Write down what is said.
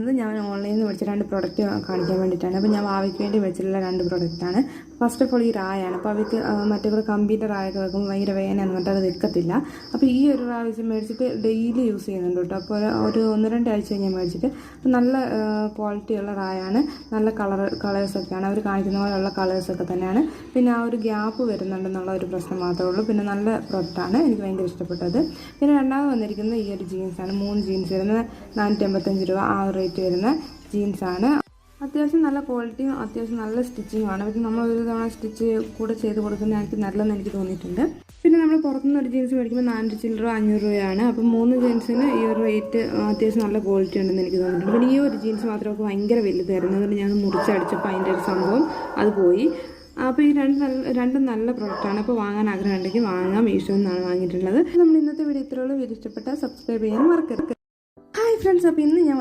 വന്നിരിക്കുന്നത് ഞാൻ ഓൺലൈനിൽ നിന്ന് മേടിച്ച 2 പ്രൊഡക്റ്റ് കാണിക്കാൻ വേണ്ടിയിട്ടാണ്. അപ്പോൾ ഞാൻ ഭാവിക്ക് വേണ്ടി മേടിച്ചിട്ടുള്ള 2 പ്രൊഡക്റ്റാണ്. ഫസ്റ്റ് ഓഫ് ഓൾ ഈ റായാണ്. അപ്പോൾ അവർക്ക് മറ്റേ കൂടെ കമ്പ്യൂട്ടർ റായൊക്കെ വെക്കുമ്പോൾ ഭയങ്കര വേദന എന്നിട്ട് അത് വെക്കത്തില്ല. അപ്പോൾ ഈ ഒരു പ്രാവശ്യം മേടിച്ചിട്ട് ഡെയിലി യൂസ് ചെയ്യുന്നുണ്ട് കേട്ടോ. അപ്പോൾ ഒരു 1-2 ആഴ്ച ഞാൻ മേടിച്ചിട്ട് നല്ല ക്വാളിറ്റിയുള്ള റായാണ്. നല്ല കളേഴ്സൊക്കെയാണ് അവർ കാണിക്കുന്ന പോലെയുള്ള കളേഴ്സൊക്കെ തന്നെയാണ്. പിന്നെ ആ ഒരു ഗ്യാപ്പ് വരുന്നുണ്ടെന്നുള്ള ഒരു പ്രശ്നം മാത്രമേ ഉള്ളൂ. പിന്നെ നല്ല പ്രൊഡക്റ്റാണ്, എനിക്ക് ഭയങ്കര ഇഷ്ടപ്പെട്ടത്. പിന്നെ രണ്ടാമത് വന്നിരിക്കുന്നത് ഈ ഒരു ജീൻസാണ്. 3 ജീൻസ് വരുന്നത് 455 രൂപ ആ റേറ്റ് വരുന്ന ജീൻസാണ്. അത്യാവശ്യം നല്ല ക്വാളിറ്റിയും അത്യാവശ്യം നല്ല സ്റ്റിച്ചിങ്ങുമാണ്. പിന്നെ നമ്മൾ ഒരു തവണ സ്റ്റിച്ച് കൂടെ ചെയ്ത് കൊടുക്കുന്നത് എനിക്ക് നല്ലതെന്ന് എനിക്ക് തോന്നിയിട്ടുണ്ട്. പിന്നെ നമ്മൾ പുറത്തുനിന്ന് ഒരു ജീൻസ് മേടിക്കുമ്പോൾ 400 ചില്ലറ 500 രൂപയാണ്. അപ്പം 3 ജീൻസിന് ഈ ഒരു റേറ്റ് അത്യാവശ്യം നല്ല ക്വാളിറ്റി ഉണ്ടെന്ന് എനിക്ക് തോന്നിയിട്ടുണ്ട്. പിന്നെ ഈ ഒരു ജീൻസ് മാത്രമേ ഭയങ്കര വലുതായിരുന്നു. അതുകൊണ്ട് ഞാൻ മുറിച്ചടിച്ചപ്പോൾ അതിൻ്റെ ഒരു സംഭവം അത് പോയി. അപ്പോൾ ഈ രണ്ടും നല്ല പ്രൊഡക്റ്റാണ്. അപ്പോൾ വാങ്ങാൻ ആഗ്രഹം ഉണ്ടെങ്കിൽ വാങ്ങാം. മീഷോയിൽ നിന്നാണ് വാങ്ങിയിട്ടുള്ളത്. നമ്മൾ ഇന്നത്തെ വീഡിയോ ഇത്രയുള്ളൂ. വീഡിയോ ഇഷ്ടപ്പെട്ടാൽ സബ്സ്ക്രൈബ് ചെയ്യാൻ മറക്കരുത്. ഹായ് ഫ്രണ്ട്സ്, അപ്പോൾ ഇന്ന് ഞാൻ